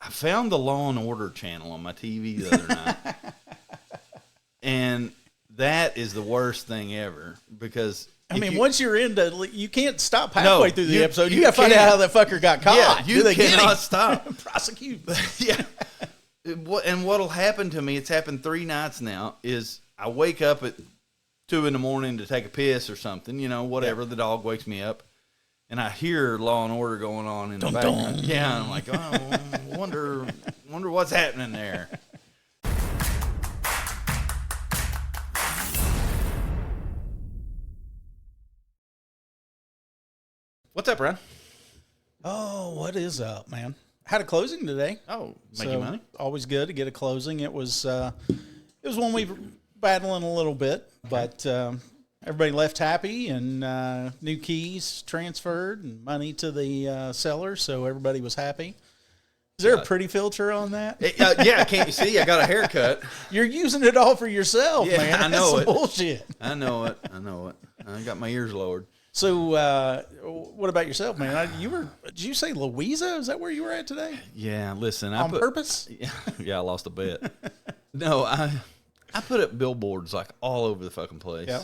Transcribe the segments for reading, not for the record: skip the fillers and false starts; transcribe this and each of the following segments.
I found the Law and Order channel on my TV the other night. And that is the worst thing ever because... I mean, once you're into, you can't stop halfway through the episode. You got to find out how that fucker got caught. Yeah, you cannot stop. Prosecute. Yeah. And what'll happen to me, it's happened 3 nights now, is I wake up at 2 a.m. to take a piss or something, whatever. The dog wakes me up, and I hear Law and Order going on in the background. Yeah, and I'm like, oh, wonder what's happening there. What's up, Ron? Oh, what is up, man? Had a closing today. Oh, making money? Always good to get a closing. It was one we were battling a little bit, but everybody left happy, and new keys transferred and money to the seller, so everybody was happy. Is there a pretty filter on that? Yeah, can't you see? I got a haircut. You're using it all for yourself, man. I know. That's bullshit. I know it. I got my ears lowered. So, what about yourself, man? Did you say Louisa? Is that where you were at today? Yeah, listen. On purpose? Yeah, I lost a bet. No, I put up billboards like all over the fucking place. Yeah.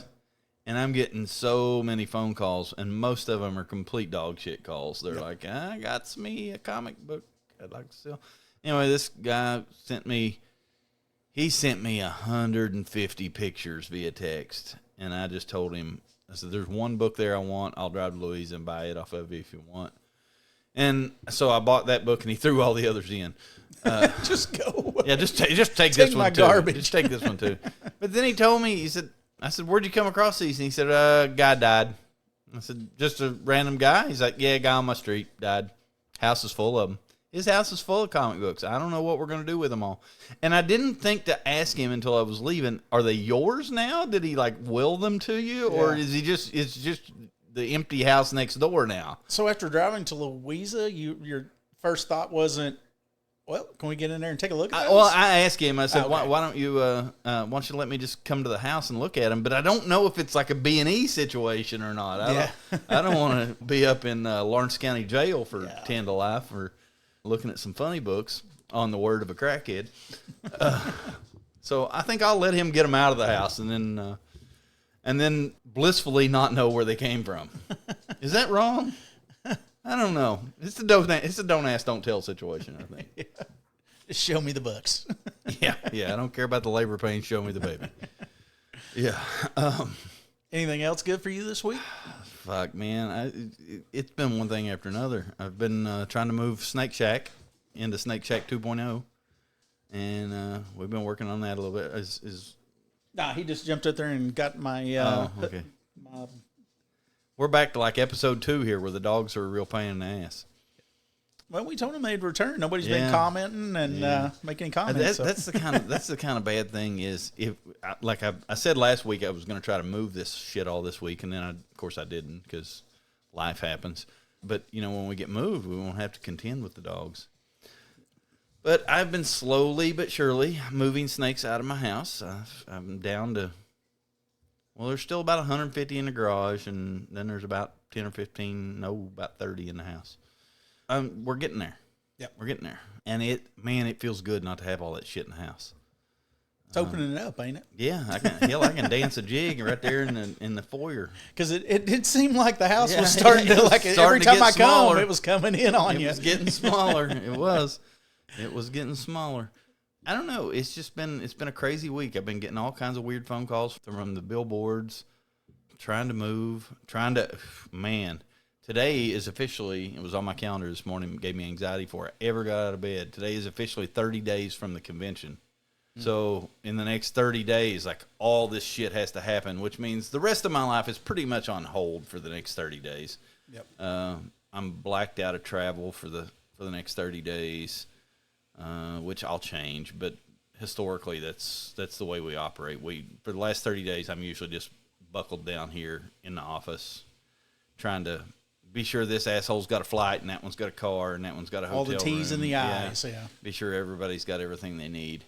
And I'm getting so many phone calls, and most of them are complete dog shit calls. They're like, I got me a comic book I'd like to sell. Anyway, this guy sent me 150 pictures via text, and I just told him, I said, there's one book there I want. I'll drive to Louisa and buy it off of you if you want. And so I bought that book, and he threw all the others in. Just go. Yeah, just take this one, too. Garbage. Just take this one, too. But then he told me, I said, where'd you come across these? And he said, guy died. I said, just a random guy? He's like, yeah, guy on my street died. House is full of them. His house is full of comic books. I don't know what we're going to do with them all. And I didn't think to ask him until I was leaving, are they yours now? Did he, will them to you? Yeah. Or is it's just the empty house next door now? So after driving to Louisa, your first thought wasn't, well, can we get in there and take a look at those? Well, I asked him, I said, why don't you let me just come to the house and look at them? But I don't know if it's like a B&E situation or not. I don't want to be up in Lawrence County Jail for 10 to life or looking at some funny books on the word of a crackhead. So I think I'll let him get them out of the house and then blissfully not know where they came from. Is that wrong? I don't know. It's a don't ask, don't tell situation, I think. Yeah. Just show me the books. Yeah. I don't care about the labor pain. Show me the baby. Yeah. Anything else good for you this week? Fuck, man. It's been one thing after another. I've been trying to move Snake Shack into Snake Shack 2.0, and we've been working on that a little bit. Nah, he just jumped up there and got my... okay. We're back to like episode 2 here, where the dogs are a real pain in the ass. Well, we told him they'd return. Nobody's been commenting and making comments. That's the kind of bad thing is if I said last week I was going to try to move this shit all this week, and then of course I didn't because life happens. But when we get moved, we won't have to contend with the dogs. But I've been slowly but surely moving snakes out of my house. I'm down to, well, there's still about 150 in the garage, and then there's about 10 or 15, about 30 in the house. We're getting there. Yep. We're getting there. And it feels good not to have all that shit in the house. It's opening it up, ain't it? Yeah, I can dance a jig right there in the foyer. Because it did seem like the house was starting to, every time I come, it was coming in on you. It was getting smaller. It was getting smaller. I don't know. It's been a crazy week. I've been getting all kinds of weird phone calls from the billboards, trying to move, man. Today is officially, it was on my calendar this morning, gave me anxiety before I ever got out of bed. Today is officially 30 days from the convention. So in the next 30 days, all this shit has to happen, which means the rest of my life is pretty much on hold for the next 30 days. Yep. I'm blacked out of travel for the next 30 days, which I'll change, but historically that's the way we operate. For the last 30 days, I'm usually just buckled down here in the office trying to be sure this asshole's got a flight and that one's got a car and that one's got a hotel all the T's room. and the I's, yeah. Be sure everybody's got everything they need.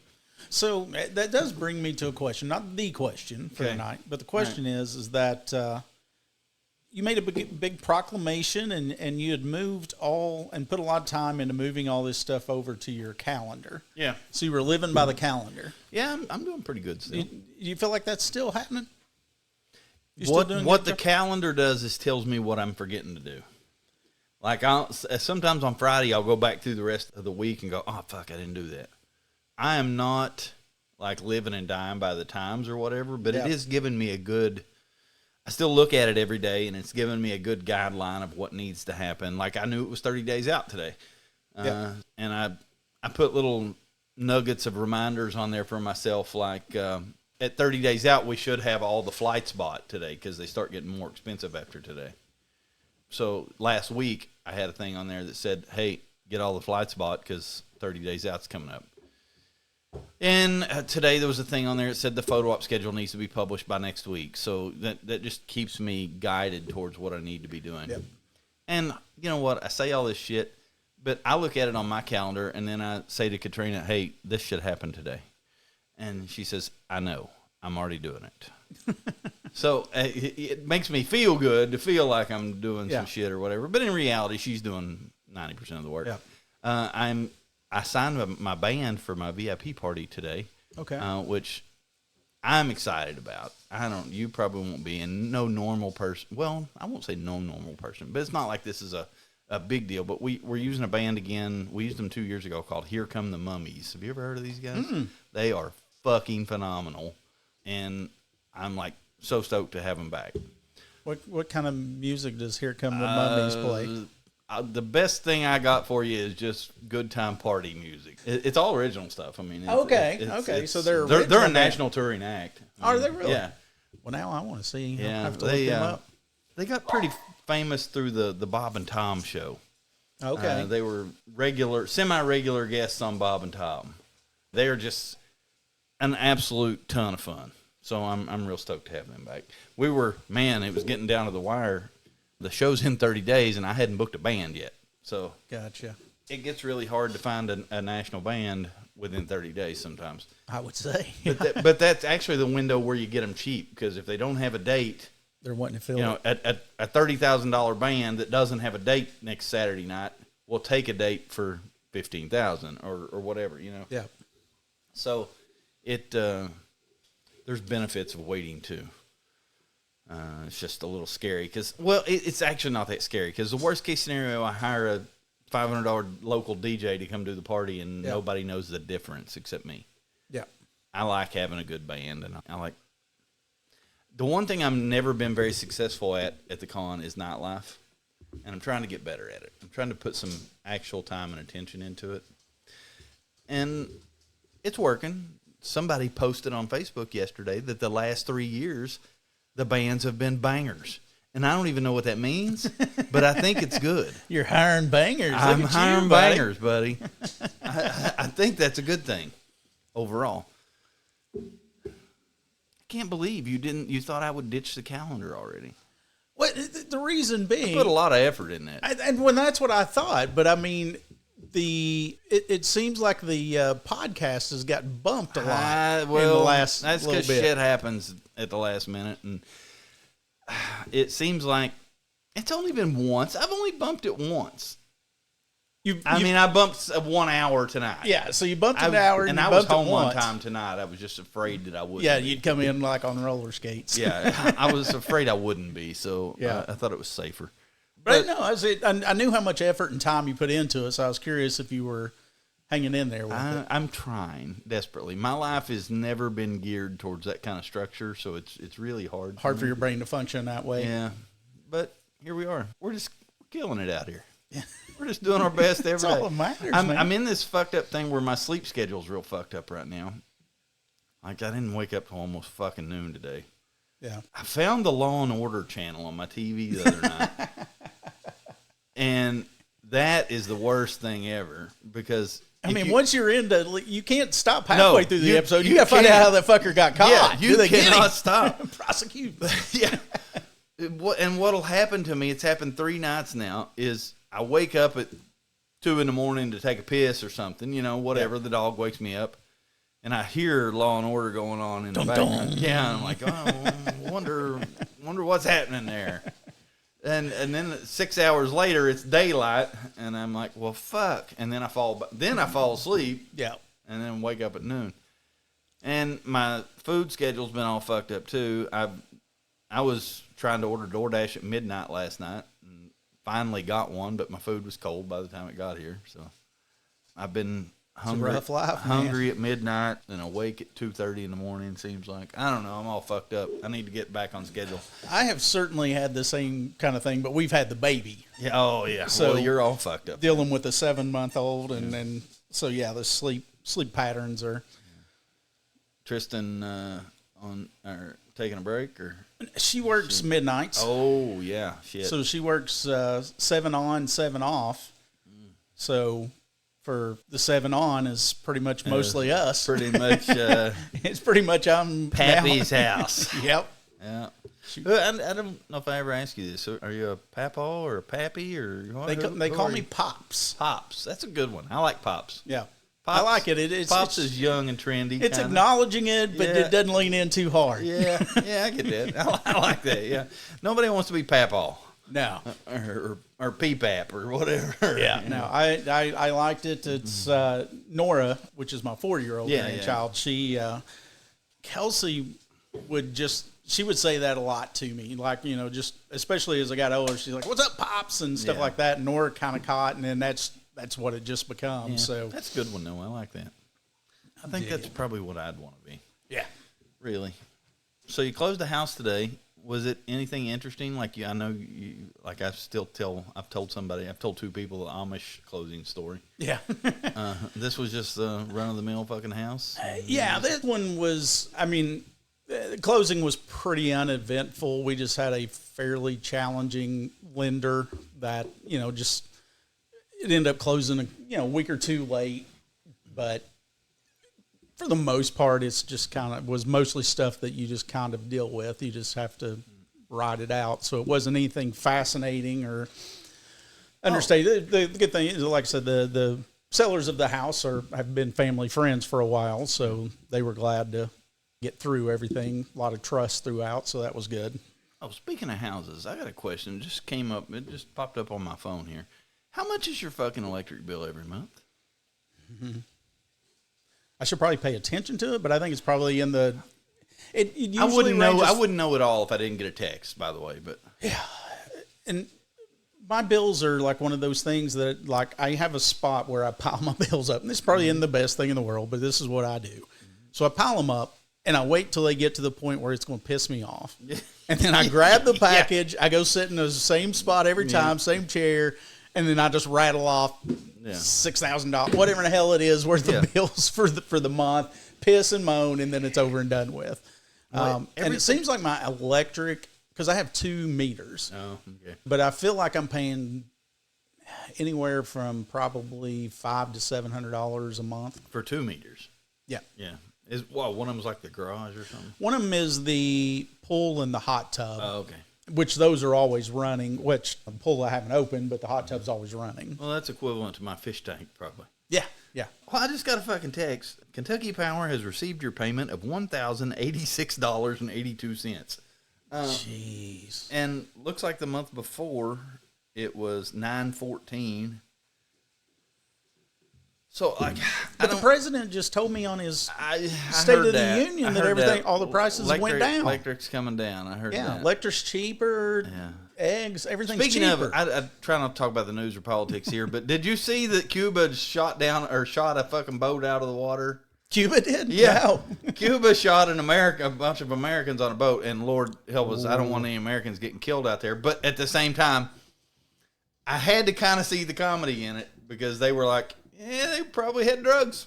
So that does bring me to a question, not the question for tonight, but the question is that, you made a big proclamation, and you had moved and put a lot of time into moving all this stuff over to your calendar. Yeah. So you were living by the calendar. Yeah, I'm doing pretty good still. You feel like that's still happening? What the calendar does is tells me what I'm forgetting to do. Like sometimes on Friday I'll go back through the rest of the week and go, oh fuck, I didn't do that. I am not like living and dying by the times or whatever, but it is giving me a good. I still look at it every day, and it's giving me a good guideline of what needs to happen. Like I knew it was 30 days out today, and I put little nuggets of reminders on there for myself. Like at 30 days out, we should have all the flights bought today because they start getting more expensive after today. So last week I had a thing on there that said, "Hey, get all the flights bought because 30 days out's coming up." And today there was a thing on there that said the photo op schedule needs to be published by next week. So that just keeps me guided towards what I need to be doing. Yep. And you know what? I say all this shit, but I look at it on my calendar and then I say to Katrina, hey, this should happen today. And she says, I know. I'm already doing it. So it makes me feel good to feel like I'm doing some shit or whatever. But in reality, she's doing 90% of the work. Yeah. I signed my band for my VIP party today. Okay. Which I'm excited about. You probably won't be, and no normal person. Well, I won't say no normal person, but it's not like this is a big deal. But we're using a band again. We used them 2 years ago called Here Come the Mummies. Have you ever heard of these guys? Mm-mm. They are fucking phenomenal, and I'm like so stoked to have them back. What kind of music does Here Come the Mummies play? The best thing I got for you is just good time party music. It's all original stuff. I mean, so they're a national touring act. Are they really? Yeah. Well, now I want to see. Yeah, I'll have to look them up. They got pretty famous through the Bob and Tom show. Okay. They were semi-regular guests on Bob and Tom. They are just an absolute ton of fun. So I'm real stoked to have them back. It was getting down to the wire. The show's in 30 days, and I hadn't booked a band yet. So gotcha. It gets really hard to find a national band within 30 days sometimes. I would say. But that's actually the window where you get them cheap, because if they don't have a date, they're wanting to fill it. A $30,000 band that doesn't have a date next Saturday night will take a date for $15,000 or whatever, Yeah. So there's benefits of waiting too. It's just a little scary because, it's actually not that scary because the worst case scenario, I hire a $500 local DJ to come do the party and nobody knows the difference except me. Yeah. I like having a good band, and I like the one thing I've never been very successful at the con is nightlife, and I'm trying to get better at it. I'm trying to put some actual time and attention into it, and it's working. Somebody posted on Facebook yesterday that the last 3 years the bands have been bangers. And I don't even know what that means, but I think it's good. You're hiring bangers. I'm hiring bangers, buddy. I think that's a good thing overall. I can't believe you thought I would ditch the calendar already. Well, the reason being, I put a lot of effort in that. And when that's what I thought, but I mean, it seems like the podcast has gotten bumped a lot in the last little bit. That's because shit happens at the last minute, and it seems like it's only been once. I've only bumped it once. I bumped 1 hour tonight. Yeah, so you bumped an hour, and I was home one time tonight. I was just afraid that I wouldn't. Yeah, you'd come in like on roller skates. Yeah, I was afraid I wouldn't be, so I thought it was safer. But no, I knew how much effort and time you put into it, so I was curious if you were hanging in there with it. I'm trying desperately. My life has never been geared towards that kind of structure, so it's really hard. Hard for your brain to function that way. Yeah, but here we are. We're just killing it out here. Yeah. We're just doing our best every day. That's all that matters, man. I'm in this fucked up thing where my sleep schedule's real fucked up right now. Like, I didn't wake up till almost fucking noon today. Yeah. I found the Law and Order channel on my TV the other night. And that is the worst thing ever because once you're into, you can't stop halfway through the episode. You got to find out how that fucker got caught. Yeah, you cannot stop. Prosecute. Yeah. And what'll happen to me, it's happened 3 nights now, is I wake up at 2 a.m. to take a piss or something, whatever. Yeah. The dog wakes me up, and I hear Law and Order going on in the background. Yeah, and I'm like, wonder what's happening there. And then 6 hours later, it's daylight, and I'm like, well, fuck. And then I fall asleep. Yeah. And then wake up at noon. And my food schedule's been all fucked up too. I was trying to order DoorDash at midnight last night, and finally got one, but my food was cold by the time it got here. So I've been hungry, rough life, hungry at midnight and awake at 2:30 in the morning. Seems like, I don't know. I'm all fucked up. I need to get back on schedule. I have certainly had the same kind of thing, but we've had the baby. Yeah. Oh yeah. So well, you're all fucked up. Dealing with a 7-month-old, and then so yeah, the sleep patterns are. Tristan taking a break, or she works midnights. Oh yeah, shit. So she works 7 on, 7 off. So for the 7 on is pretty much mostly us. Pretty much. It's pretty much I'm Pappy's house. Yep. Yeah. I don't know if I ever asked you this. Are you a papaw or a pappy or what? They call me Pops. Pops. That's a good one. I like Pops. Yeah. Pops, I like it. Pops is young and trendy. It's kinda. Acknowledging it, but it doesn't lean in too hard. Yeah, I get that. I like that. Yeah, nobody wants to be papaw. No, or peepap or whatever. Yeah, no, I liked it. It's Nora, which is my 4-year-old grandchild. She Kelsey she would say that a lot to me, like, just especially as I got older. She's like, "What's up, Pops?" and stuff like that. And Nora kind of caught, and then that's what it just becomes. Yeah, so that's a good one, though. I like that. I think that's probably what I'd want to be. Yeah, really. So you closed the house today. Was it anything interesting? Like I know you. Like I've told 2 people the Amish closing story. Yeah. This was just the run of the mill fucking house. Yeah, this one was. I mean, the closing was pretty uneventful. We just had a fairly challenging lender that it ended up closing a week or 2 late, but for the most part, it's just was mostly stuff that you just kind of deal with. You just have to ride it out. So it wasn't anything fascinating or understated. The good thing is, like I said, the sellers of the house have been family friends for a while, so they were glad to get through everything. A lot of trust throughout, so that was good. Oh, speaking of houses, I got a question. It just came up. It just popped up on my phone here. How much is your fucking electric bill every month? Mm-hmm. I should probably pay attention to it, but I think it's probably in the. It usually I wouldn't know it all if I didn't get a text. By the way, but yeah, and my bills are like one of those things that, like, I have a spot where I pile my bills up, and this probably isn't the best thing in the world, but this is what I do. So I pile them up, and I wait till they get to the point where it's going to piss me off, and then I grab the package. I go sit in the same spot every time, same chair. And then I just rattle off $6,000, whatever the hell it is, worth of bills for the month, piss and moan, and then it's over and done with. And it seems like my electric, because I have 2 meters. Oh, okay. But I feel like I'm paying anywhere from probably $500 to $700 a month for 2 meters. Yeah, yeah. One of them's like the garage or something. One of them is the pool and the hot tub. Oh, okay. Which those are always running, which the pool I haven't opened, but the hot tub's always running. Well, that's equivalent to my fish tank, probably. Yeah. Well, I just got a fucking text. Kentucky Power has received your payment of $1,086.82. Jeez. And looks like the month before it was $914. So, like, but the president just told me on his State of the Union that everything, all the prices went down. Electric's coming down. I heard that. Yeah, electric's cheaper. Yeah. Eggs, everything's cheaper. Speaking of, I try not to talk about the news or politics here, but did you see that Cuba shot a fucking boat out of the water? Cuba did? Yeah. No. Cuba shot a bunch of Americans on a boat, and Lord help us, I don't want any Americans getting killed out there. But at the same time, I had to kind of see the comedy in it because they were like, yeah, they probably had drugs.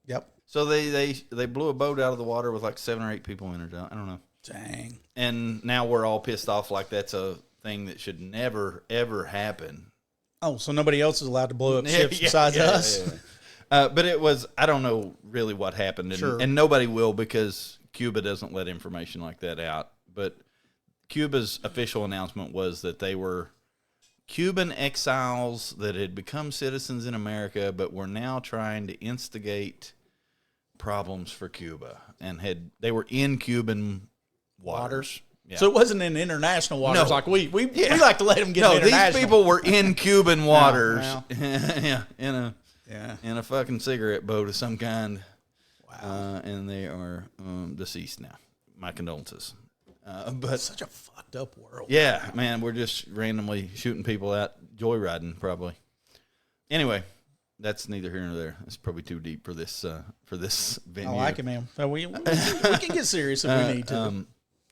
Yep. So they blew a boat out of the water with like 7 or 8 people in it. I don't know. Dang. And now we're all pissed off like that's a thing that should never, ever happen. Oh, so nobody else is allowed to blow up ships besides us? Yeah. But it was, I don't know really what happened. And nobody will because Cuba doesn't let information like that out. But Cuba's official announcement was that they were Cuban exiles that had become citizens in America, but were now trying to instigate problems for Cuba, and they were in Cuban waters. Yeah. So it wasn't in international waters like we like to let them get international. These people were in Cuban waters. Wow. In a fucking cigarette boat of some kind. Wow. And they are deceased now. My condolences. But it's such a fucked up world. Yeah, man, we're just randomly shooting people out, joyriding probably. Anyway, that's neither here nor there. It's probably too deep for this venue. I like it, man. We can get serious if we need to.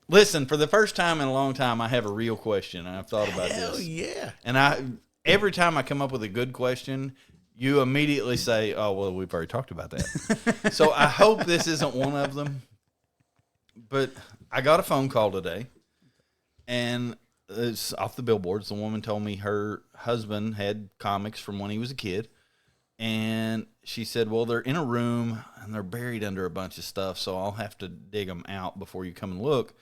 Listen, for the first time in a long time, I have a real question, and I've thought about this. Hell yeah. And every time I come up with a good question, you immediately say, oh, well, we've already talked about that. So I hope this isn't one of them. But I got a phone call today, and it's off the Billboards. The woman told me her husband had comics from when he was a kid, and she said, well, they're in a room, and they're buried under a bunch of stuff, so I'll have to dig them out before you come and look.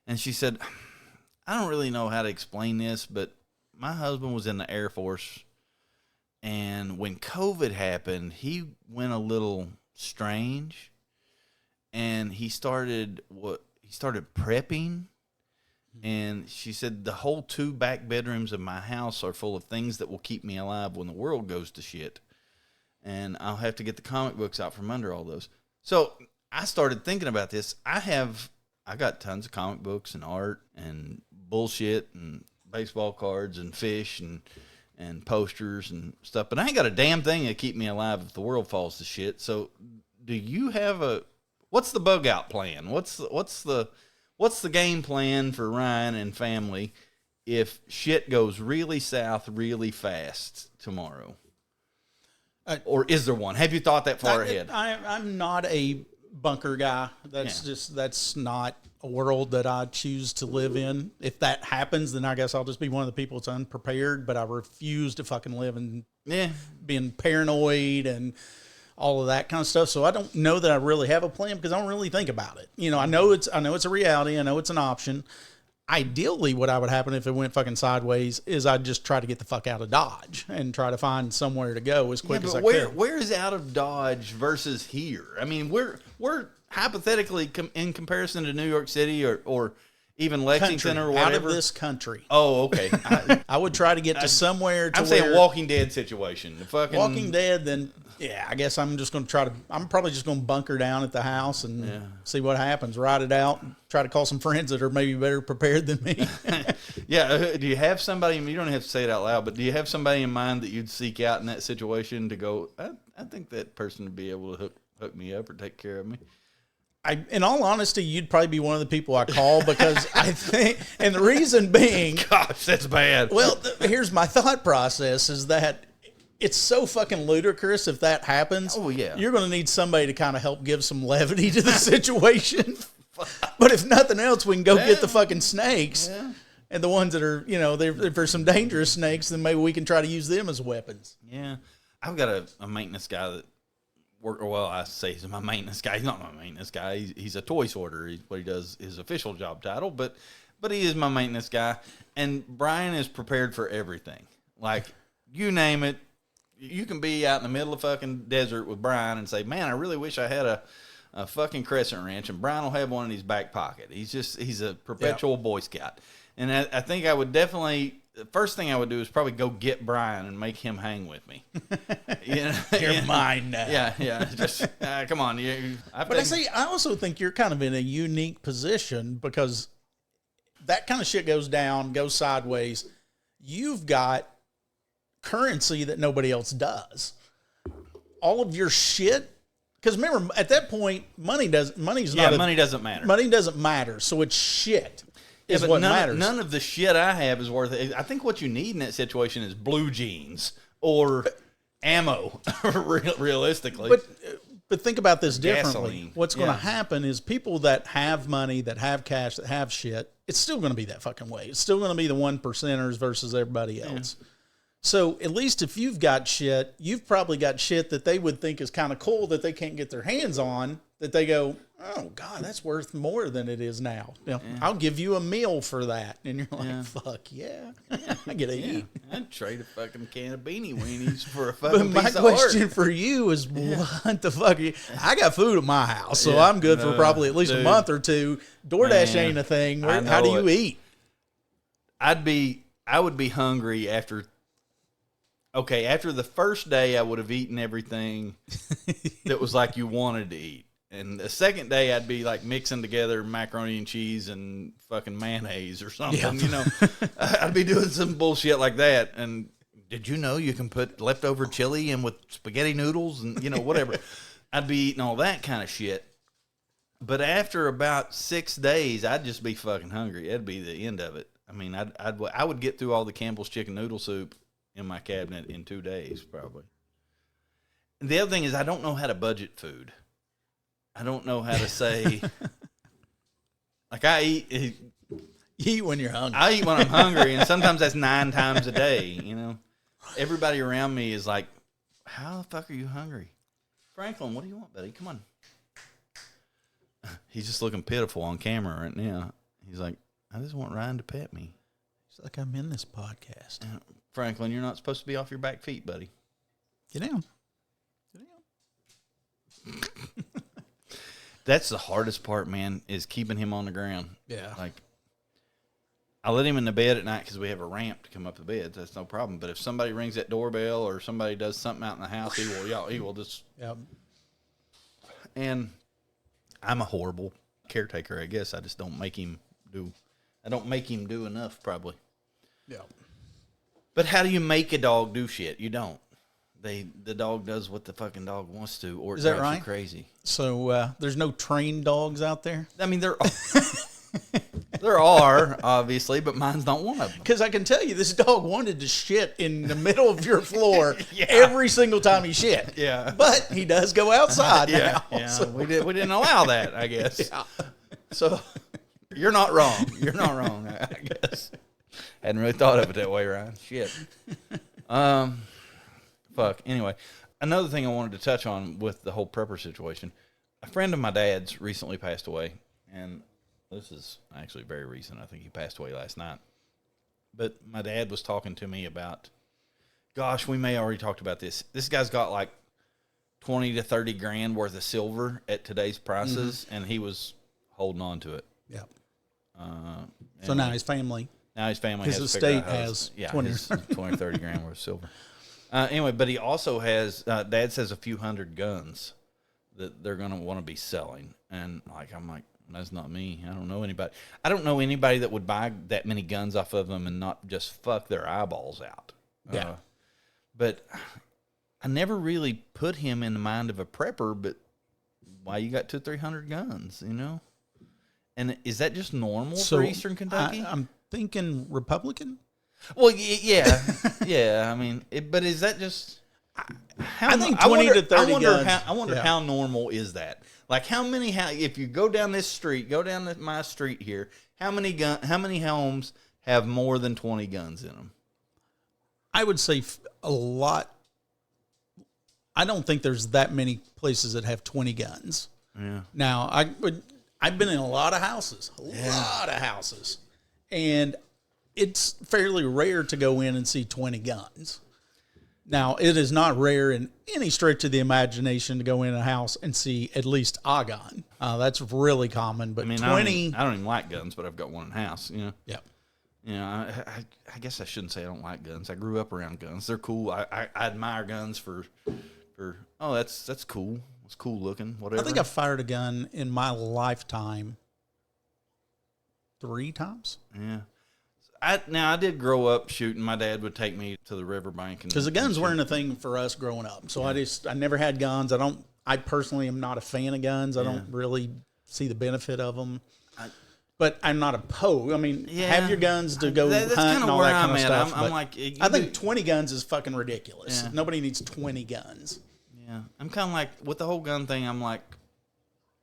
And she said, I don't really know how to explain this, but my husband was in the Air Force, and when COVID happened, he went a little strange, and he started prepping. And she said the whole 2 back bedrooms of my house are full of things that will keep me alive when the world goes to shit. And I'll have to get the comic books out from under all those. So I started thinking about this. I got tons of comic books and art and bullshit and baseball cards and fish and posters and stuff. But I ain't got a damn thing to keep me alive if the world falls to shit. So do you have what's the bug out plan? What's the game plan for Ryan and family if shit goes really south really fast tomorrow? Or is there one? Have you thought that far ahead? I'm not a bunker guy. That's not a world that I choose to live in. If that happens, then I guess I'll just be one of the people that's unprepared, but I refuse to fucking live in being paranoid and all of that kind of stuff. So I don't know that I really have a plan because I don't really think about it. You know, I know it's a reality. I know it's an option. Ideally, what would happen if it went fuking sideways is I'd just try to get the fuck out of Dodge and try to find somewhere to go as quick as I could. Where is out of Dodge versus here? I mean, we're hypothetically in comparison to New York City or even Lexington or whatever. Out of this country. Oh, okay. I would try to get to somewhere to I'm saying Walking Dead situation. The fucking Walking Dead, then I guess I'm just going to I'm probably just going to bunker down at the house and see what happens. Ride it out. Try to call some friends that are maybe better prepared than me. Do you have somebody, you don't have to say it out loud, but do you have somebody in mind that you'd seek out in that situation to go, I think that person would be able to hook me up or take care of me? In all honesty, you'd probably be one of the people I call because I think, and the reason being, gosh, that's bad. Well, here's my thought process is that it's so fucking ludicrous if that happens. Oh, yeah. You're going to need somebody to kind of help give some levity to the situation. But if nothing else, we can go get the fucking snakes. Yeah. And the ones that are, if there's some dangerous snakes, then maybe we can try to use them as weapons. Yeah. I've got a maintenance guy that I say he's my maintenance guy. He's not my maintenance guy. He's a toy sorter. What he does, his official job title, but he is my maintenance guy. And Brian is prepared for everything. Like, you name it. You can be out in the middle of fucking desert with Brian and say, man, I really wish I had a fucking crescent wrench, and Brian will have one in his back pocket. He's a perpetual Boy Scout. And I think I would definitely, the first thing I would do is probably go get Brian and make him hang with me. You're mine now. Yeah. Just, come on. I also think you're kind of in a unique position because that kind of shit goes sideways. You've got currency that nobody else does. All of your shit, because remember, at that point, money doesn't matter. Money doesn't matter, so it's shit. What matters. None of the shit I have is worth it. I think what you need in that situation is blue jeans or ammo, realistically. But think about this differently. Gasoline. What's going to happen is people that have money, that have cash, that have shit, it's still going to be that fucking way. It's still going to be the 1%ers versus everybody else. Yeah. So at least if you've got shit, you've probably got shit that they would think is kind of cool that they can't get their hands on that they go, oh, God, that's worth more than it is now. I'll give you a meal for that. And you're like, fuck yeah. I get to eat. I'd trade a fucking can of Beanie Weenies for a fucking But piece my of art. question for you is, what the fuck? I got food at my house, so I'm good for probably at least a month or two. DoorDash ain't a thing. How do you eat? I would be hungry after the first day I would have eaten everything that was like you wanted to eat. And the second day I'd be like mixing together macaroni and cheese and fucking mayonnaise or something, you know. I'd be doing some bullshit like that. And did you know you can put leftover chili in with spaghetti noodles and, you know, whatever. I'd be eating all that kind of shit. But after about 6 days, I'd just be fucking hungry. That'd be the end of it. I mean, I would get through all the Campbell's chicken noodle soup in my cabinet in 2 days, probably. And the other thing is I don't know how to budget food. I don't know how to say, like you eat when you're hungry. I eat when I'm hungry, and sometimes that's 9 times a day, you know. Everybody around me is like, how the fuck are you hungry? Franklin, what do you want, buddy? Come on. He's just looking pitiful on camera right now. He's like, I just want Ryan to pet me. He's like, I'm in this podcast. Franklin, you're not supposed to be off your back feet, buddy. Get down. That's the hardest part, man, is keeping him on the ground. Yeah. Like, I let him in the bed at night because we have a ramp to come up the bed. That's no problem. But if somebody rings that doorbell or somebody does something out in the house, he will just. Yep. And I'm a horrible caretaker, I guess. I just don't make him do. I don't make him do enough, probably. Yeah. But how do you make a dog do shit? You don't. The dog does what the fucking dog wants to, or it drives you crazy. So there's no trained dogs out there? I mean, there are, obviously, but mine's not one of them. Because I can tell you, this dog wanted to shit in the middle of your floor every single time he shit. Yeah. But he does go outside now. Yeah, so. we didn't allow that, I guess. Yeah. So you're not wrong. You're not wrong, I guess. Hadn't really thought of it that way, Ryan. Shit. Fuck. Anyway, another thing I wanted to touch on with the whole prepper situation. A friend of my dad's recently passed away, and this is actually very recent. I think he passed away last night. But my dad was talking to me about, gosh, we may already talked about this. This guy's got like 20 to 30 grand worth of silver at today's prices, and he was holding on to it. Yeah. So now his family. His estate has 20 or 30 grand worth of silver. Anyway, but he also has, Dad says, a few hundred guns that they're going to want to be selling. And I'm like, that's not me. I don't know anybody. I don't know anybody that would buy that many guns off of them and not just fuck their eyeballs out. Yeah. But I never really put him in the mind of a prepper, but why you got 200-300 guns, you know? And is that just normal for Eastern Kentucky? I'm thinking Republican. Well, yeah, yeah. I mean, but is that just? I think 20 to 30 guns. I wonder how normal is that? Like, how many? If you go down this street, go down my street here, how many homes have more than 20 guns in them? I would say a lot. I don't think there's that many places that have 20 guns. Yeah. Now, I've been in a lot of houses, and it's fairly rare to go in and see 20 guns. Now, it is not rare in any stretch of the imagination to go in a house and see at least a gun. That's really common, but 20... I don't even like guns, but I've got one in the house, you know? Yeah. You know, I guess I shouldn't say I don't like guns. I grew up around guns. They're cool. I admire guns for that's cool. It's cool looking, whatever. I think I fired a gun in my lifetime 3 times. Yeah. I did grow up shooting. My dad would take me to the riverbank. Because the guns weren't a thing for us growing up. So I never had guns. I personally am not a fan of guns. I don't really see the benefit of them. But I'm not opposed. I mean, have your guns to go hunt and all that kind of stuff. I'm like, I think 20 guns is fucking ridiculous. Yeah. Nobody needs 20 guns. Yeah. I'm kind of like, with the whole gun thing, I'm like,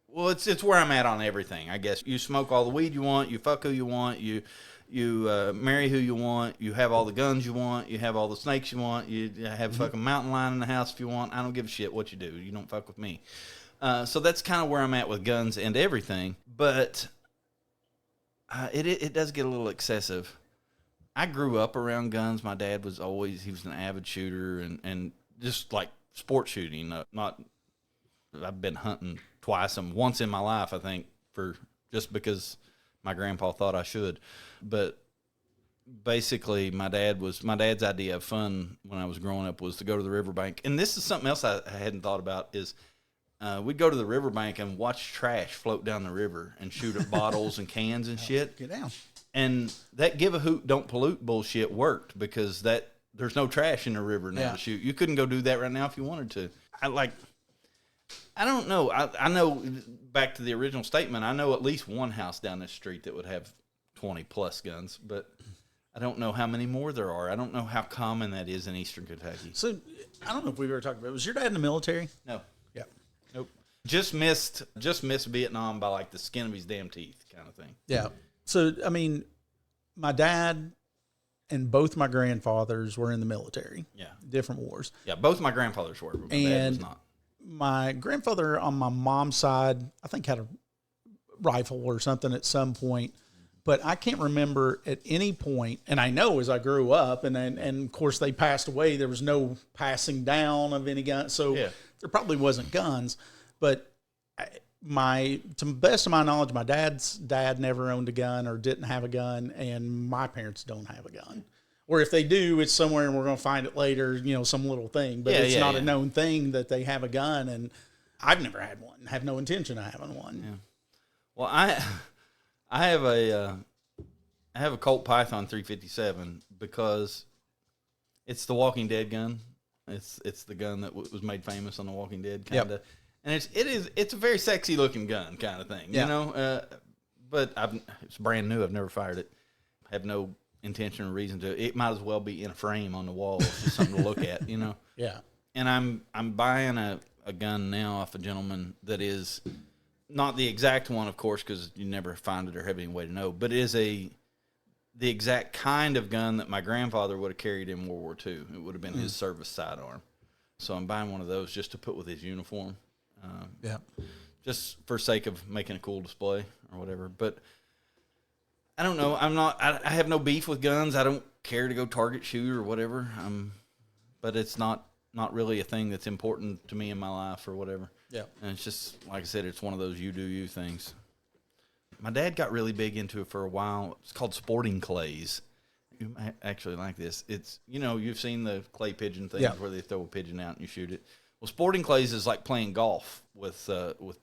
well, it's where I'm at on everything, I guess. You smoke all the weed you want. You fuck who you want. You You marry who you want. You have all the guns you want. You have all the snakes you want. You have fucking mountain lion in the house if you want. I don't give a shit what you do. You don't fuck with me. So that's kind of where I'm at with guns and everything. But it does get a little excessive. I grew up around guns. My dad was he was an avid shooter and just like sport shooting. I've been hunting twice and once in my life, I think, just because my grandpa thought I should. But basically, my dad's idea of fun when I was growing up was to go to the riverbank. And this is something else I hadn't thought about is we'd go to the riverbank and watch trash float down the river and shoot at bottles and cans and shit. Get down. And that give a hoot, don't pollute bullshit worked because there's no trash in the river now to shoot. You couldn't go do that right now if you wanted to. I don't know. I know, back to the original statement, I know at least one house down this street that would have 20-plus guns, but I don't know how many more there are. I don't know how common that is in eastern Kentucky. So, I don't know if we've ever talked about it. Was your dad in the military? No. Yeah. Nope. Just missed Vietnam by like the skin of his damn teeth kind of thing. Yeah. So, I mean, my dad and both my grandfathers were in the military. Yeah. Different wars. Yeah, both my grandfathers were, but my dad was not. My grandfather on my mom's side, I think, had a rifle or something at some point, but I can't remember at any point. And I know as I grew up, and of course they passed away, there was no passing down of any gun, so there probably wasn't guns. But to the best of my knowledge, my dad's dad never owned a gun or didn't have a gun, and my parents don't have a gun. Or if they do, it's somewhere and we're going to find it later, some little thing. But it's not a known thing that they have a gun, and I've never had one. Have no intention of having one. Yeah. Well, I have a Colt Python 357 because it's the Walking Dead gun. It's the gun that was made famous on The Walking Dead, kind of. Yep. And it's a very sexy looking gun, kind of thing, But it's brand new. I've never fired it. Have no intention or reason to. It might as well be in a frame on the wall. It's just something to look at, Yeah. And I'm buying a gun now off a gentleman that is not the exact one, of course, because you never find it or have any way to know. But it is the exact kind of gun that my grandfather would have carried in World War II. It would have been his service sidearm. So I'm buying one of those just to put with his uniform. Just for sake of making a cool display or whatever. But I don't know. I have no beef with guns. I don't care to go target shoot or whatever. But it's not really a thing that's important to me in my life or whatever. Yeah. And it's just, like I said, it's one of those you do you things. My dad got really big into it for a while. It's called sporting clays. You might actually like this. It's, you've seen the clay pigeon things where they throw a pigeon out and you shoot it. Well, sporting clays is like playing golf with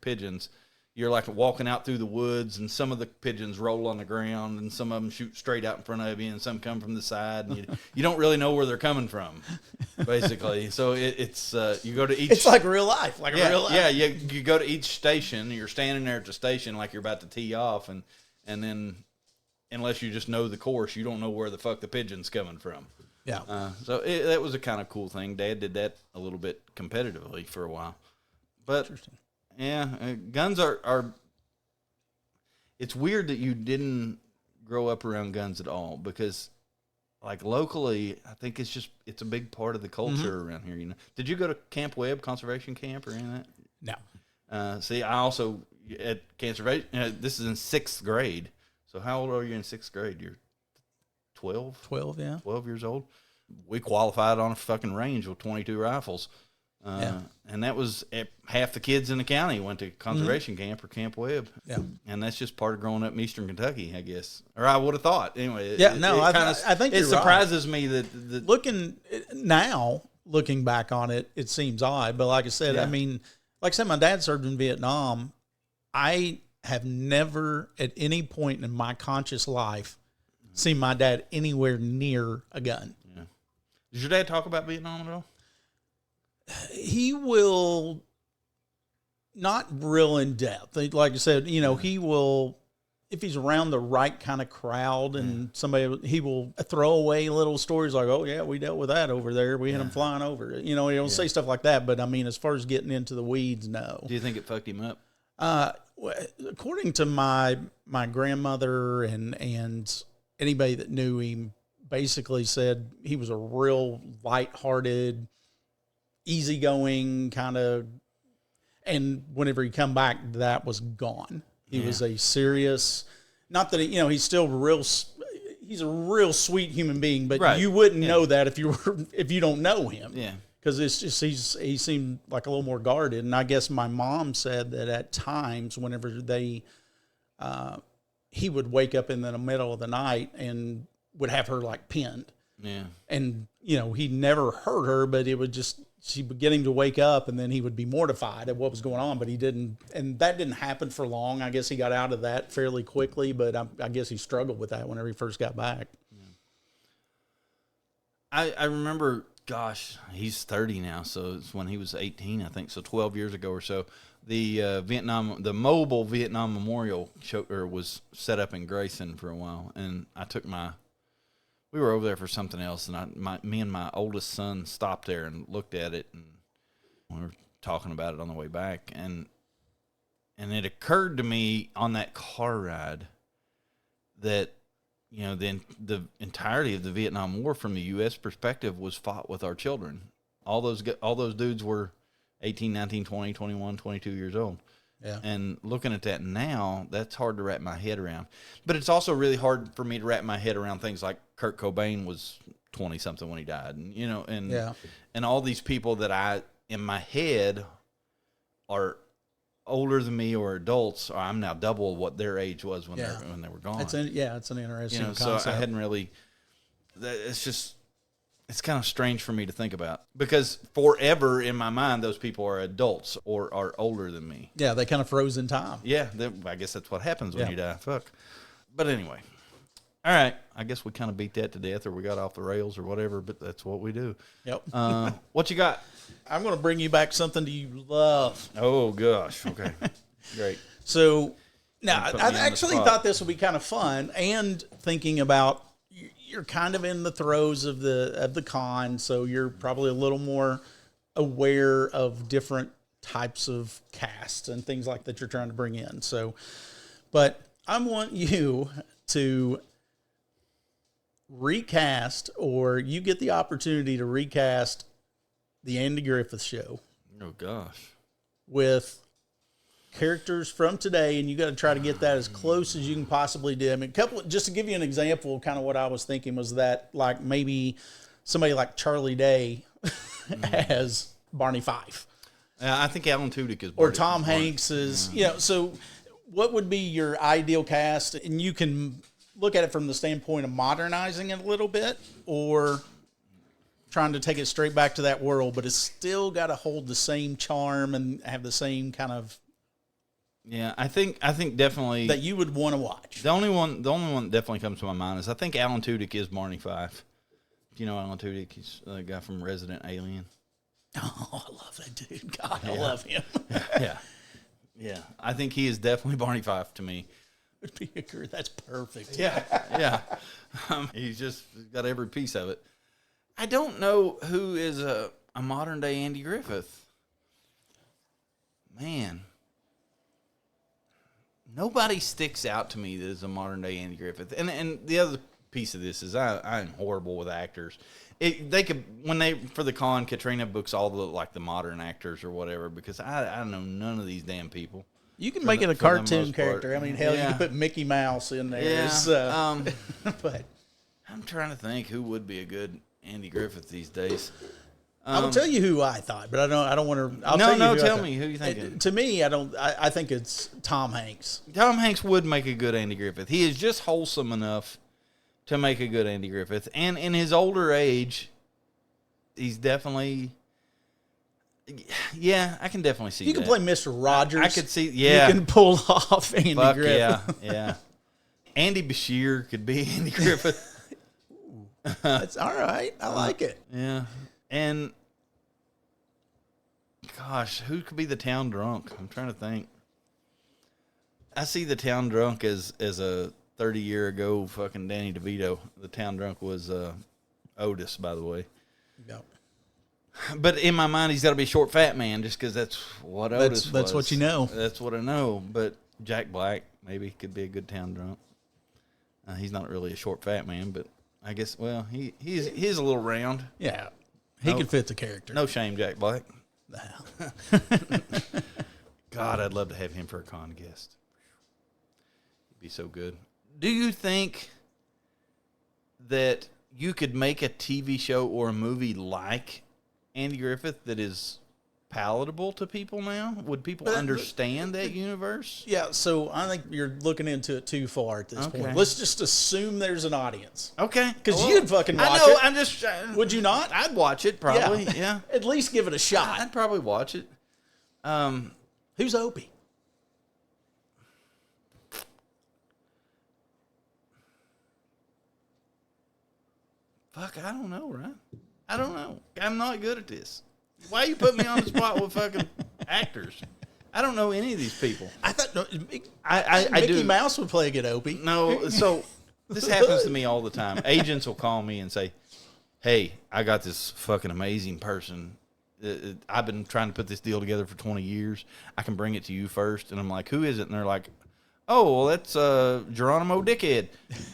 pigeons. You're like walking out through the woods, and some of the pigeons roll on the ground, and some of them shoot straight out in front of you, and some come from the side, and you don't really know where they're coming from, basically. So it's you go to each. It's like real life, real life. Yeah, you go to each station. You're standing there at the station like you're about to tee off, and then unless you just know the course, you don't know where the fuck the pigeon's coming from. Yeah. So that was a kind of cool thing. Dad did that a little bit competitively for a while. But, guns are it's weird that you didn't grow up around guns at all because, like, locally, I think it's a big part of the culture around here, Did you go to Camp Webb, conservation camp or any of that? No. See, I also, at conservation, this is in 6th grade. So how old are you in 6th grade? You're 12? 12, yeah. 12 years old. We qualified on a fucking range with 22 rifles. And that was half the kids in the county went to conservation camp or Camp Webb. Yeah. And that's just part of growing up in eastern Kentucky, I guess. Or I would have thought. Anyway. I think it surprises me that looking back on it, it seems odd. But like I said, my dad served in Vietnam. I have never at any point in my conscious life seen my dad anywhere near a gun. Yeah. Does your dad talk about Vietnam at all? He will not real in depth. Like I said, he will, if he's around the right kind of crowd and he will throw away little stories like, oh yeah, we dealt with that over there. We had them flying over. He'll say stuff like that. But as far as getting into the weeds, no. Do you think it fucked him up? According to my grandmother and anybody that knew him basically said he was a real lighthearted, easygoing kind of, and whenever he come back, that was gone. He was a serious, not that, he's still he's a real sweet human being, but you wouldn't know that if you don't know him. Yeah. Because it's just, he seemed like a little more guarded. And I guess my mom said that at times whenever he would wake up in the middle of the night and would have her like pinned. Yeah. And, he never hurt her, but it would just, she would get him to wake up and then he would be mortified at what was going on, but he didn't, and that didn't happen for long. I guess he got out of that fairly quickly, but I guess he struggled with that whenever he first got back. Yeah. I remember, gosh, he's 30 now, so it's when he was 18, I think, so 12 years ago or so. The mobile Vietnam Memorial was set up in Grayson for a while, and I took we were over there for something else, and me and my oldest son stopped there and looked at it, and we were talking about it on the way back, and it occurred to me on that car ride that, the entirety of the Vietnam War from the U.S. perspective was fought with our children. All those dudes were 18, 19, 20, 21, 22 years old. Yeah. And looking at that now, that's hard to wrap my head around. But it's also really hard for me to wrap my head around things like Kurt Cobain was 20-something when he died. And, and all these people that in my head, are older than me or adults, or I'm now double what their age was when they were gone. It's an interesting concept. So I hadn't really. It's kind of strange for me to think about, because forever in my mind those people are adults or are older than me. Yeah, they kind of froze in time. Yeah, I guess that's what happens when you die. Fuck. But anyway, all right. I guess we kind of beat that to death, or we got off the rails, or whatever. But that's what we do. Yep. What you got? I'm going to bring you back something you love. Oh, gosh. Okay. Great. So, now, I actually thought this would be kind of fun, and thinking about, you're kind of in the throes of the con, so you're probably a little more aware of different types of casts and things like that you're trying to bring in. So, but I want you to recast, or you get the opportunity to recast the Andy Griffith Show. Oh, gosh. With characters from today, and you got to try to get that as close as you can possibly do. I mean, just to give you an example, kind of what I was thinking was that, like, maybe somebody like Charlie Day as Barney Fife. I think Alan Tudyk is Barney. Or Tom Hanks is, so what would be your ideal cast? And you can look at it from the standpoint of modernizing it a little bit, or trying to take it straight back to that world, but it's still got to hold the same charm and have the same kind of. Yeah, I think definitely that you would want to watch. The only one that definitely comes to my mind is I think Alan Tudyk is Barney Fife. Do you know Alan Tudyk? He's the guy from Resident Alien. Oh, I love that dude. God, I love him. Yeah. I think he is definitely Barney Fife to me. That's perfect. Yeah. He's just got every piece of it. I don't know who is a modern day Andy Griffith. Man. Nobody sticks out to me that is a modern day Andy Griffith. And the other piece of this is I'm horrible with actors. They could, for the con, Katrina books all the modern actors or whatever, because I know none of these damn people. You can make it a cartoon character. I mean, hell, you can put Mickey Mouse in there. Yeah. But I'm trying to think who would be a good Andy Griffith these days. I will tell you who I thought, but I don't want to. Tell me who you think. To me, I think it's Tom Hanks. Tom Hanks would make a good Andy Griffith. He is just wholesome enough to make a good Andy Griffith, and in his older age, he's definitely. Yeah, I can definitely see. You can play Mr. Rogers. I could see. Yeah, you can pull off Andy Griffith. Yeah. Andy Bashir could be Andy Griffith. That's all right. I like it. Yeah. And, gosh, who could be the town drunk? I'm trying to think. I see the town drunk as a 30-year ago fucking Danny DeVito. The town drunk was Otis, by the way. Yep. But in my mind, he's got to be a short, fat man, just because that's what Otis was. That's what you know. That's what I know. But Jack Black maybe could be a good town drunk. He's not really a short, fat man, but I guess, well, he's a little round. Yeah. He can fit the character. No shame, Jack Black. God, I'd love to have him for a con guest. He'd be so good. Do you think that you could make a TV show or a movie like Andy Griffith that is palatable to people now? Would people understand that universe? Yeah, so I think you're looking into it too far at this point. Let's just assume there's an audience. Okay. Because you'd fucking watch it. it. I'm just... Would you not? I'd watch it, probably, yeah. At least give it a shot. I'd probably watch it. Who's Opie? Fuck, I don't know, right? I don't know. I'm not good at this. Why you put me on the spot with fucking actors? I don't know any of these people. I thought I do. Mickey Mouse would play a good Opie. No, so this happens to me all the time. Agents will call me and say, "Hey, I got this fucking amazing person. I've been trying to put this deal together for 20 years. I can bring it to you first." And I'm like, "Who is it?" And they're like, "Oh, well, that's Geronimo Dickhead."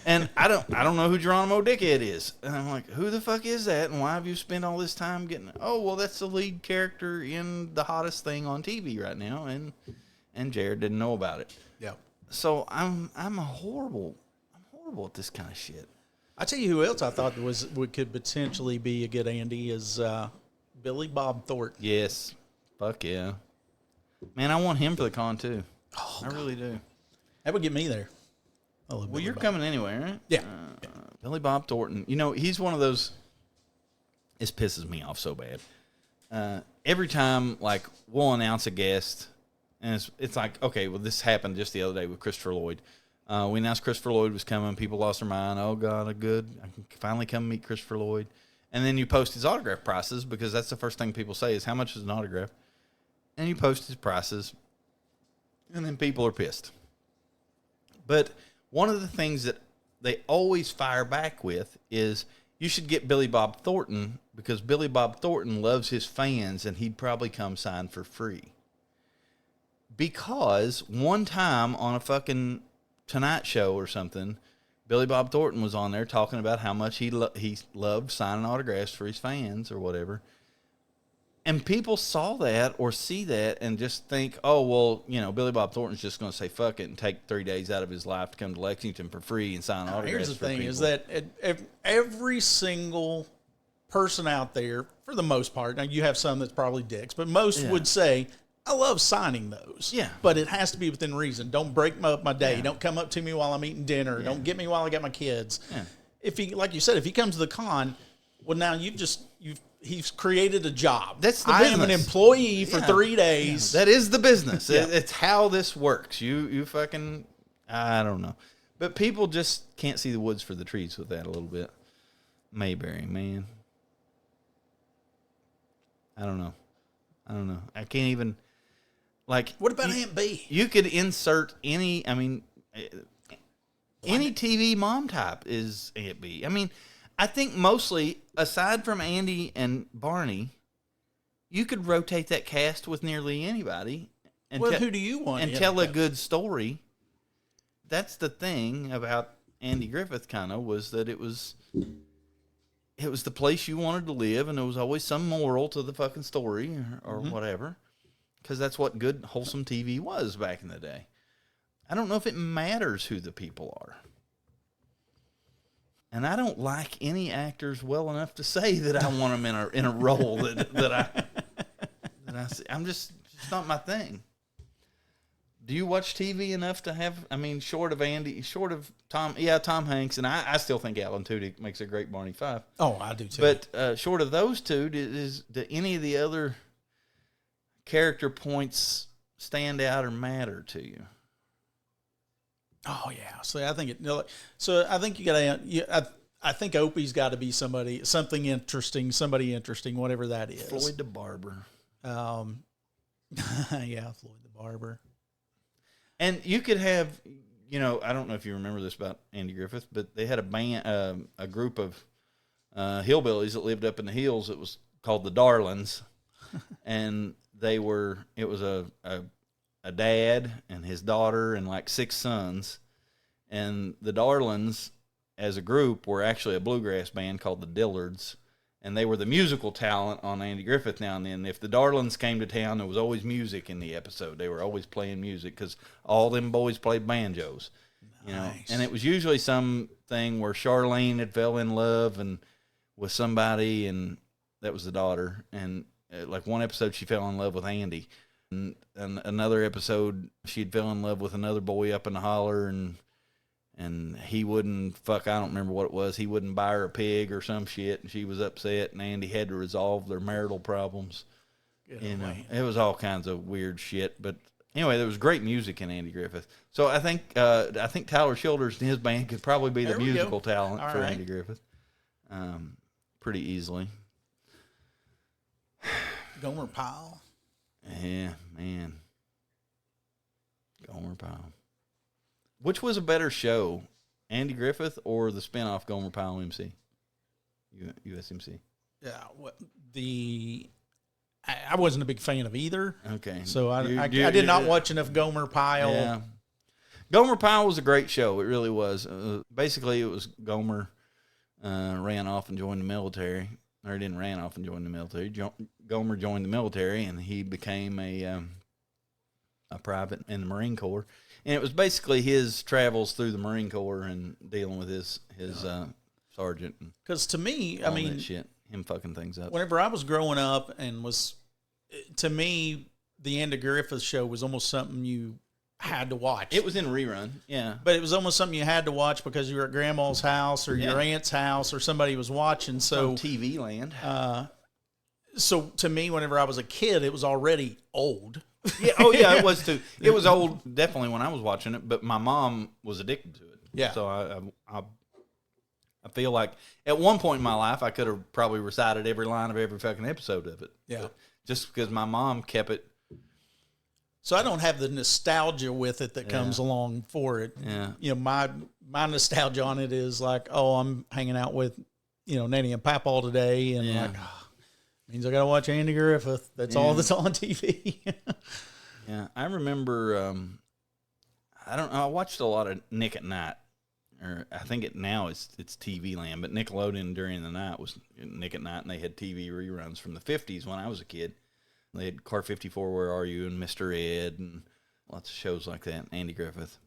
And I don't know who Geronimo Dickhead is. And I'm like, "Who the fuck is that? And why have you spent all this time getting?" "Oh, well, that's the lead character in the hottest thing on TV right now." And Jarrod didn't know about it. Yeah. So I'm horrible at this kind of shit. I tell you who else I thought could potentially be a good Andy is Billy Bob Thornton. Yes. Fuck yeah. Man, I want him for the con too. Oh, I really do. That would get me there. Well, you're coming anyway, right? Yeah. Billy Bob Thornton. You know, he's one of those. This pisses me off so bad. Every time, like, we'll announce a guest, and it's like, okay, well, this happened just the other day with Christopher Lloyd. We announced Christopher Lloyd was coming. People lost their mind. Oh, God, good. I can finally come meet Christopher Lloyd. And then you post his autograph prices, because that's the first thing people say is, how much is an autograph? And you post his prices, and then people are pissed. But one of the things that they always fire back with is, you should get Billy Bob Thornton, because Billy Bob Thornton loves his fans, and he'd probably come sign for free. Because one time on a fucking Tonight Show or something, Billy Bob Thornton was on there talking about how much he loved signing autographs for his fans or whatever. And people saw that or see that and just think, oh, well, you know, Billy Bob Thornton's just going to say fuck it and take 3 days out of his life to come to Lexington for free and sign autographs. Here's the for thing people. is that every single person out there, for the most part, now you have some that's probably dicks, but most would say, I love signing those. Yeah. But it has to be within reason. Don't break up my day. Yeah. Don't come up to me while I'm eating dinner. Yeah. Don't get me while I got my kids. Yeah. If he, like you said, if he comes to the con, well, now he's created a job. That's the business. business. I am an employee for 3 days. Yeah. That is the business. It's how this works. You fucking, I don't know. But people just can't see the woods for the trees with that a little bit. Mayberry, man. I don't know. I can't even, like. What about Aunt B? You could insert any TV mom type is Aunt B. I mean, I think mostly, aside from Andy and Barney, you could rotate that cast with nearly anybody. And who do you want? And tell a good story. That's the thing about Andy Griffith, kind of, was that it was the place you wanted to live, and there was always some moral to the fucking story or whatever, because that's what good, wholesome TV was back in the day. I don't know if it matters who the people are. And I don't like any actors well enough to say that I want them in a role that I see. I'm just not my thing. Do you watch TV enough to have? I mean, short of Andy, short of Tom Hanks, and I still think Alan Tudyk makes a great Barney Fife. Oh, I do too. But short of those two, do any of the other character points stand out or matter to you? Oh yeah, so I think I think you got to. I think Opie's got to be something interesting, somebody interesting, whatever that is. Floyd the Barber. Yeah, Floyd the Barber. And you could have, I don't know if you remember this about Andy Griffith, but they had a band, a group of hillbillies that lived up in the hills. That was called the Darlings, and it was a dad and his daughter and like 6 sons, And the Darlings, as a group, were actually a bluegrass band called the Dillards. And they were the musical talent on Andy Griffith now and then. If the Darlings came to town, there was always music in the episode. They were always playing music because all them boys played banjos. You know, and it was usually something where Charlene had fell in love and with somebody, and that was the daughter. And like one episode, she fell in love with Andy. And another episode, she'd fell in love with another boy up in the holler, and he wouldn't, I don't remember what it was. He wouldn't buy her a pig or some shit, and she was upset, and Andy had to resolve their marital problems. You know, it was all kinds of weird shit. But anyway, there was great music in Andy Griffith. So I think Tyler Childers and his band could probably be the musical talent for Andy Griffith, pretty easily. Gomer Pyle. Yeah, man. Gomer Pyle. Which was a better show, Andy Griffith or the spinoff Gomer Pyle MC? USMC. Yeah, I wasn't a big fan of either. Okay. So I did not watch enough Gomer Pyle. Yeah. Gomer Pyle was a great show. It really was. Basically, it was Gomer ran off and joined the military. Or he didn't ran off and join the military. Gomer joined the military, and he became a private in the Marine Corps. And it was basically his travels through the Marine Corps and dealing with his sergeant. Because to me, I mean, that shit, him fucking things up. Whenever I was growing up, to me, the Andy Griffith show was almost something you had to watch. It was in rerun, yeah. But it was almost something you had to watch because you were at grandma's house or your aunt's house or somebody was watching. So TV land. So to me, whenever I was a kid, it was already old. Yeah, oh yeah, it was too. It was old definitely when I was watching it, but my mom was addicted to it. Yeah. So I feel like at one point in my life I could have probably recited every line of every fucking episode of it. Yeah. But just because my mom kept it. So I don't have the nostalgia with it that comes along for it. Yeah. You know, my nostalgia on it is like, oh, I'm hanging out with, Nanny and Papaw today, and like, means I got to watch Andy Griffith. That's all that's on TV. Yeah, I remember. I don't know. I watched a lot of Nick at Night, or I think now it's TV Land, but Nickelodeon during the night was Nick at Night, and they had TV reruns from the 50s when I was a kid. They had Car 54, Where Are You, and Mr. Ed, and lots of shows like that. Andy Griffith.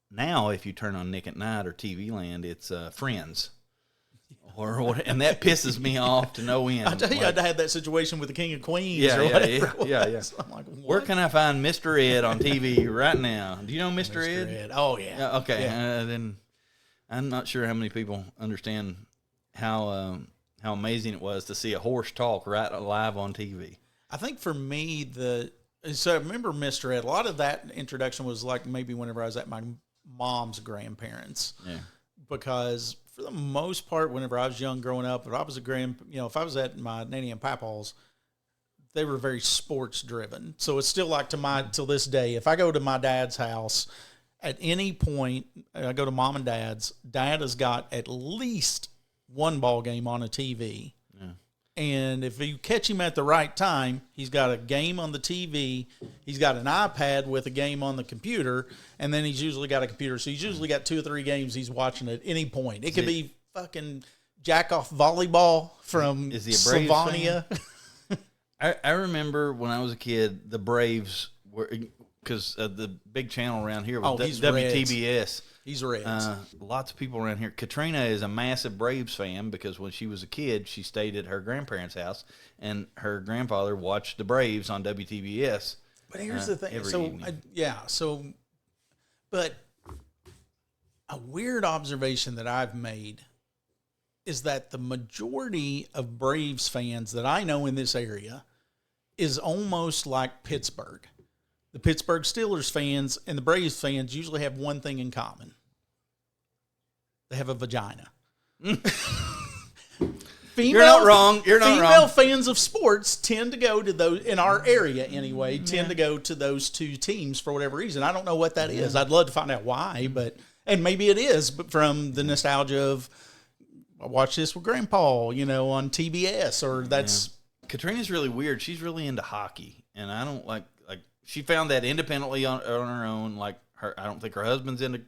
Now, if you turn on Nick at Night or TV Land, it's Friends. Or what, and that pisses me off to no end. I tell you, I had that situation with the King of Queens. Yeah. I'm like, what? Where can I find Mr. Ed on TV right now? Do you know Mr. Ed? Oh yeah. Okay. Yeah. Then I'm not sure how many people understand how amazing it was to see a horse talk right live on TV. I think for me, so I remember Mr. Ed. A lot of that introduction was like maybe whenever I was at my mom's grandparents. Yeah. Because for the most part, whenever I was young growing up, if I was if I was at my Nanny and Papaw's, they were very sports driven. So it's still like till this day, if I go to my dad's house at any point, I go to mom and dad's, dad has got at least one ball game on a TV. Yeah. And if you catch him at the right time, he's got a game on the TV, he's got an iPad with a game on the computer, and then he's usually got a computer. So he's usually got 2 or 3 games he's watching at any point. It could be fucking jack-off volleyball from Sylvania. I remember when I was a kid, the Braves were, because the big channel around here was WTBS. Reds. He's Reds. Lots of people around here. Katrina is a massive Braves fan because when she was a kid, she stayed at her grandparents' house, and her grandfather watched the Braves on WTBS. But here's the thing. But a weird observation that I've made is that the majority of Braves fans that I know in this area is almost like Pittsburgh. The Pittsburgh Steelers fans and the Braves fans usually have one thing in common. They have a vagina. You're not wrong. Female fans of sports tend to go to those, in our area anyway, to go to those two teams for whatever reason. I don't know what that is. I'd love to find out why, and maybe it is, but from the nostalgia of, I watched this with Grandpa, on TBS, or that's... Yeah. Katrina's really weird. She's really into hockey, and I don't like she found that independently on her own. Like, I don't think her husband's into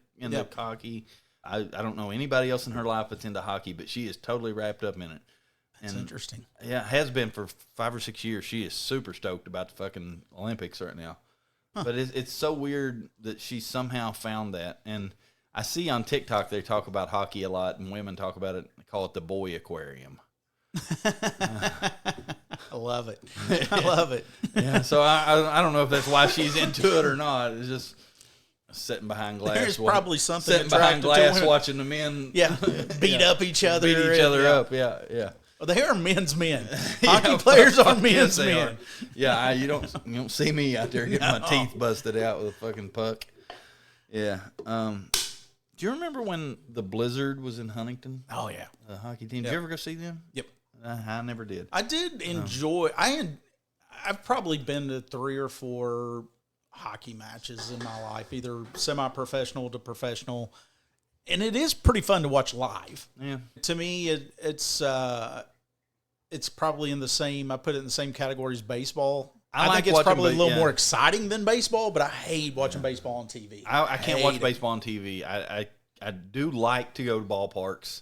hockey. I don't know anybody else in her life that's into hockey, but she is totally wrapped up in it. That's interesting. Yeah, has been for 5 or 6 years. She is super stoked about the fucking Olympics right now. Huh. But it's so weird that she somehow found that. And I see on TikTok they talk about hockey a lot, and women talk about it. They call it the boy aquarium. I love it. I love it. Yeah. So I don't know if that's why she's into it or not. It's just sitting behind glass. There's probably something sitting behind glass watching the men. Yeah, beat up each other. Beat each other up. Yeah. Well, they are men's men. Hockey players are men's men. Yeah, you don't see me out there getting my teeth busted out with a fucking puck. Yeah. Do you remember when the Blizzard was in Huntington? Oh yeah, the hockey team. Did you ever go see them? Yep. I never did. I did enjoy. I've probably been to 3 or 4 hockey matches in my life, either semi-professional to professional. And it is pretty fun to watch live. Yeah. To me, it's probably in the same. I put it in the same category as baseball. I think it's probably a little more exciting than baseball, but I hate watching baseball on TV. I can't watch baseball on TV. I do like to go to ballparks,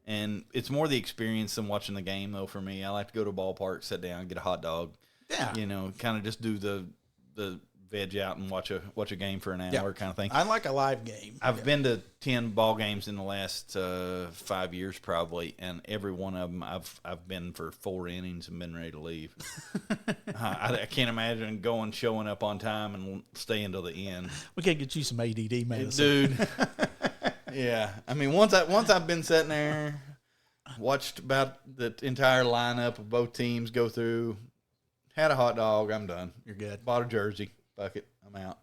and it's more the experience than watching the game though. For me, I like to go to a ballpark, sit down, get a hot dog. Yeah. Kind of just do the veg out and watch a game for an hour kind of thing. I like a live game. I've been to 10 ball games in the last 5 years probably, and every one of them I've been for 4 innings and been ready to leave. I can't imagine showing up on time and staying till the end. We can't get you some ADD medicine, dude. Yeah, I mean once I've been sitting there, watched about the entire lineup of both teams go through, had a hot dog, I'm done. You're good. Bought a jersey. Fuck it, I'm out.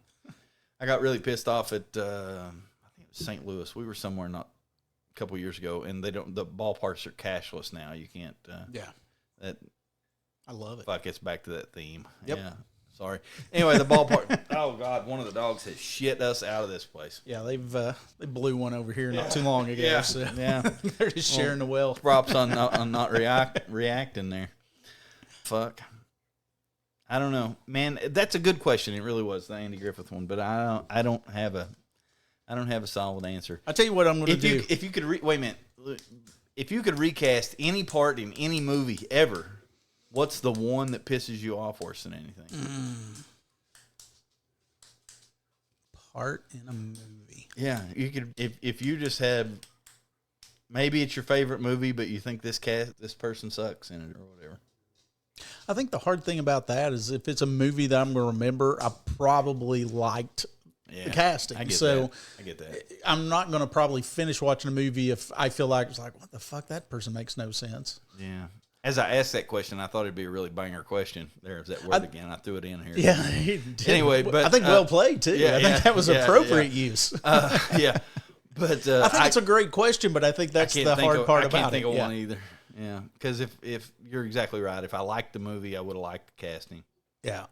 I got really pissed off at I think it was St. Louis. We were somewhere not a couple years ago, and the ballparks are cashless now. You can't. That I love it. Fuck, it's back to that theme. Yep. Yeah. Sorry. Anyway, the ballpark. Oh God, one of the dogs has shit us out of this place. Yeah, they blew one over here not too long ago. Yeah. So yeah. They're just sharing the wealth. Props on not reacting there. Fuck. I don't know, man. That's a good question. It really was the Andy Griffith one, but I don't have a solid answer. I'll tell you what I'm going to do. If you could wait a minute, if you could recast any part in any movie ever, what's the one that pisses you off worse than anything? Part in a movie. Yeah, you could. If you just had, maybe it's your favorite movie, but you think this person sucks in it or whatever. I think the hard thing about that is if it's a movie that I'm going to remember, I probably liked the casting. I get that. I get that. I'm not going to probably finish watching a movie if I feel like it's like, what the fuck, that person makes no sense. Yeah. As I asked that question, I thought it'd be a really banger question. There's that word again. I threw it in here. Yeah. Anyway, but I think well played too. Yeah, I think that was appropriate use. Yeah. But I think it's a great question, but I think that's the hard part about it. I can't think of one either. Yeah, because if you're exactly right, if I liked the movie, I would have liked the casting. Yeah.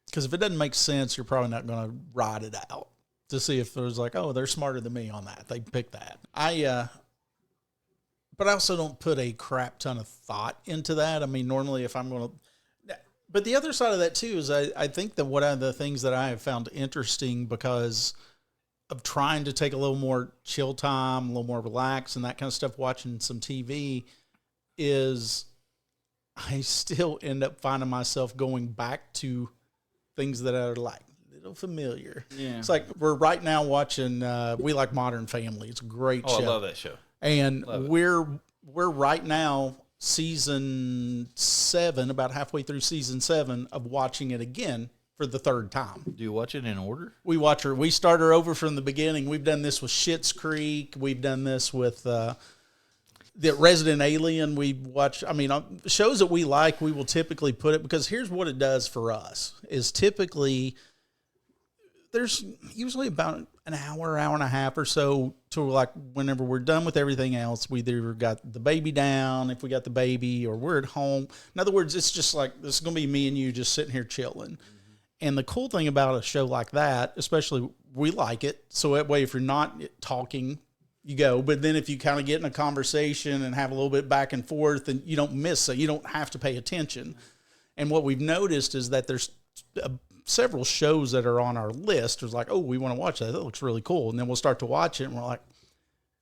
Because if it doesn't make sense, you're probably not going to ride it out to see if there's like, oh, they're smarter than me on that. They picked that. But I also don't put a crap ton of thought into that. I mean, normally if I'm going to, but the other side of that too is I think that one of the things that I have found interesting because of trying to take a little more chill time, a little more relax and that kind of stuff, watching some TV, is I still end up finding myself going back to things that are like a little familiar. Yeah. It's like we're right now watching We Like Modern Family. It's a great show. I love that show. And we're right now season 7, about halfway through season 7 of watching it again for the 3rd time. Do you watch it in order? We start her over from the beginning. We've done this with Schitt's Creek. We've done this with the Resident Alien. We watch, shows that we like, we will typically put it, because here's what it does for us, is typically there's usually about an hour and a half or so to like whenever we're done with everything else, we either got the baby down, if we got the baby, or we're at home. In other words, it's just like, this is going to be me and you just sitting here chilling. And the cool thing about a show like that, especially we like it, so that way if you're not talking, you go. But then if you kind of get in a conversation and have a little bit back and forth, and you don't miss it, you don't have to pay attention. And what we've noticed is that there's several shows that are on our list. It's like, oh, we want to watch that. That looks really cool. And then we'll start to watch it, and we're like,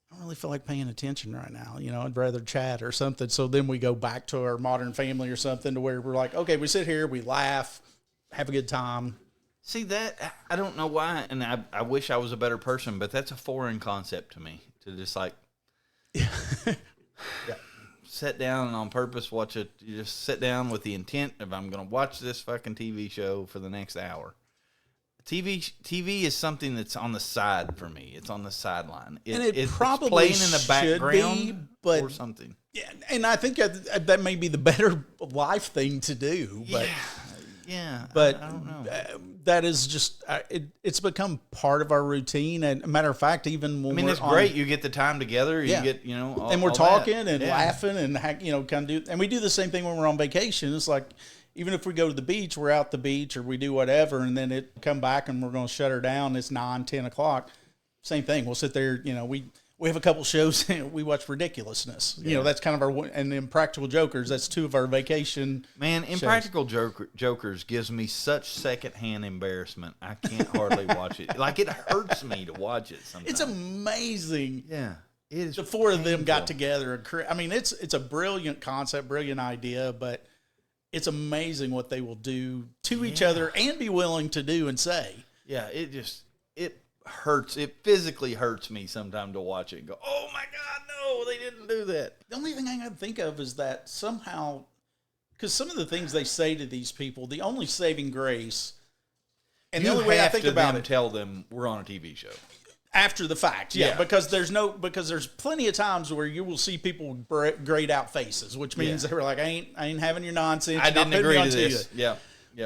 I don't really feel like paying attention right now. I'd rather chat or something. So then we go back to our Modern Family or something to where we're like, okay, we sit here, we laugh, have a good time. See, that, I don't know why, and I wish I was a better person, but that's a foreign concept to me, to just like sit down and on purpose watch it. You just sit down with the intent of, I'm going to watch this fucking TV show for the next hour. TV is something that's on the side for me. It's on the sideline. It's probably playing in the background but, or something. Yeah, and I think that may be the better life thing to do. But but I don't know. That is just it's become part of our routine. And a matter of fact, even when it's great. You get the time together. You get and we're talking and laughing and kind of do. And we do the same thing when we're on vacation. It's like, even if we go to the beach, we're out the beach or we do whatever, and then it come back and we're going to shut her down. It's 9, 10 o'clock. Same thing. We'll sit there. We have a couple shows. We watch Ridiculousness. That's kind of our, and the Impractical Jokers. That's 2 of our vacation. Man, Impractical Jokers gives me such secondhand embarrassment. I can't hardly watch it. Like, it hurts me to watch it sometimes. It's amazing. Yeah. It is. The 4 of them got together. It's a brilliant concept, brilliant idea, but it's amazing what they will do to each other and be willing to do and say. Yeah, it hurts. It physically hurts me sometimes to watch it and go, oh my God, no, they didn't do that. The only thing I can think of is that somehow, because some of the things they say to these people, the only saving grace, and the only way I think about it, tell them we're on a TV show. After the fact, because there's plenty of times where you will see people grayed out faces, which means they were like, I ain't having your nonsense. I didn't agree to this. Yeah.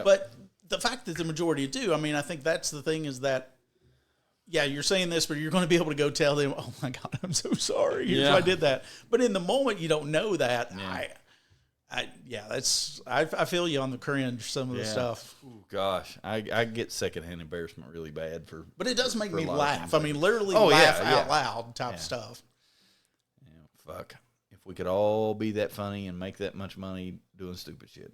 But the fact that the majority do, I think that's the thing is that, you're saying this, but you're going to be able to go tell them, oh my God, I'm so sorry. Here's why I did that. But in the moment, you don't know that. I feel you on the cringe, some of the stuff. Ooh, gosh, I get secondhand embarrassment really bad for. But it does make me laugh. Literally laugh out loud type stuff. Yeah, fuck. If we could all be that funny and make that much money doing stupid shit.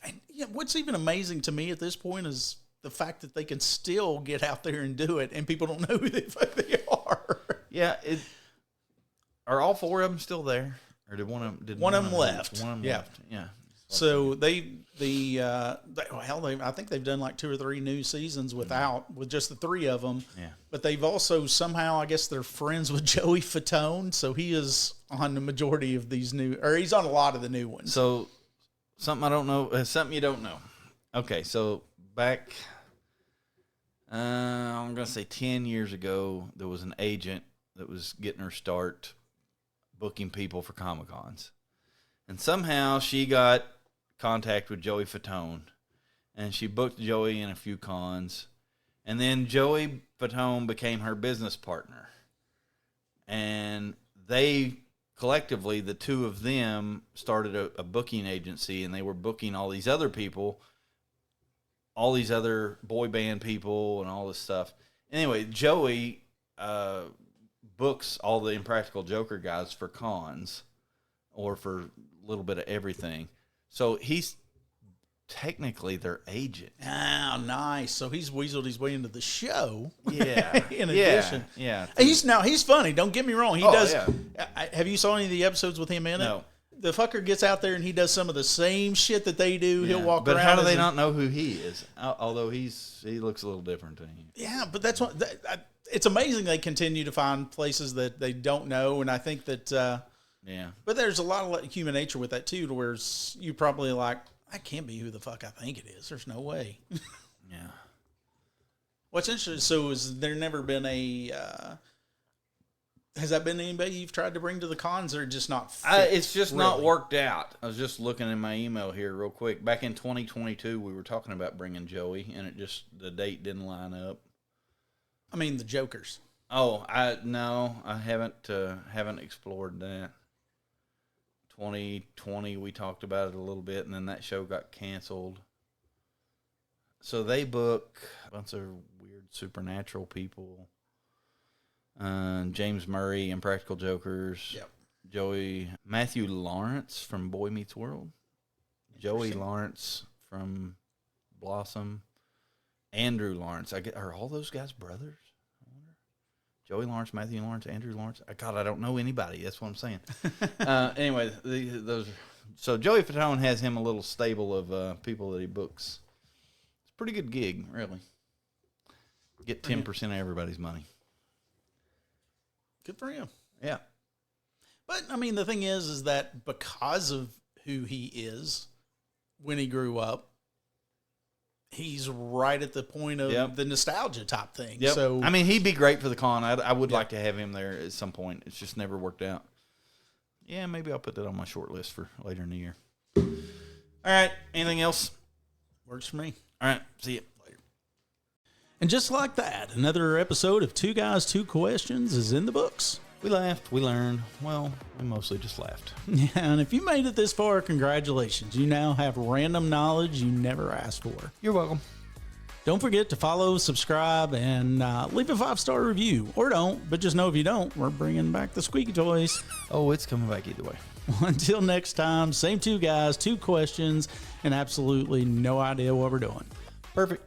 And what's even amazing to me at this point is the fact that they can still get out there and do it, and people don't know who the fuck they are. Yeah, are all 4 of them still there? Or did one of them left? One of them left. Yeah. So I think they've done like 2 or 3 new seasons with just the 3 of them. Yeah. But they've also somehow, I guess, they're friends with Joey Fatone, so he is on the majority of these he's on a lot of the new ones. So something I don't know, something you don't know. Okay, so back, I'm gonna say 10 years ago, there was an agent that was getting her start booking people for Comic-Cons. And somehow she got contact with Joey Fatone, and she booked Joey in a few cons. And then Joey Fatone became her business partner. And they collectively, the 2 of them, started a booking agency, and they were booking all these other people, all these other boy band people and all this stuff. Anyway, Joey books all the Impractical Joker guys for cons or for a little bit of everything. So he's technically their agent. Oh, nice. So he's weaseled his way into the show. Yeah. In addition. Yeah. He's funny. Don't get me wrong. He does. Yeah. Have you saw any of the episodes with him in it? No. The fucker gets out there and he does some of the same shit that they do. Yeah. He'll walk around. But how do they not know who he is? Although he looks a little different to him. Yeah, but that's what... It's amazing they continue to find places that they don't know, and I think that... But there's a lot of human nature with that, too, to where you probably like, I can't be who the fuck I think it is. There's no way. Yeah. What's interesting, so has there never been has that been anybody you've tried to bring to the cons, or just not fit, it's just not worked out. I was just looking in my email here real quick. Back in 2022, we were talking about bringing Joey, and the date didn't line up. The Jokers. Oh, I haven't explored that. 2020, we talked about it a little bit, and then that show got canceled. So they book a bunch of weird supernatural people. James Murray, Impractical Jokers. Yep. Matthew Lawrence from Boy Meets World. Joey Lawrence from Blossom, Andrew Lawrence. Are all those guys brothers? I wonder. Joey Lawrence, Matthew Lawrence, Andrew Lawrence. God, I don't know anybody. That's what I'm saying. Anyway, those. So Joey Fatone has him a little stable of people that he books. It's a pretty good gig, really. Get 10% of everybody's money. Good for him. Yeah. But, I mean, the thing is that because of who he is when he grew up, he's right at the point of the nostalgia type thing. Yep. So, I mean, he'd be great for the con. I would like to have him there at some point. It's just never worked out. Yeah, maybe I'll put that on my short list for later in the year. All right. Anything else? Works for me. All right. See you later. And just like that, another episode of Two Guys, Two Questions is in the books. We laughed. We learned. Well, we mostly just laughed. Yeah, and if you made it this far, congratulations. You now have random knowledge you never asked for. You're welcome. Don't forget to follow, subscribe, and leave a 5-star review. Or don't, but just know if you don't, we're bringing back the squeaky toys. Oh, it's coming back either way. Until next time, same two guys, two questions, and absolutely no idea what we're doing. Perfect.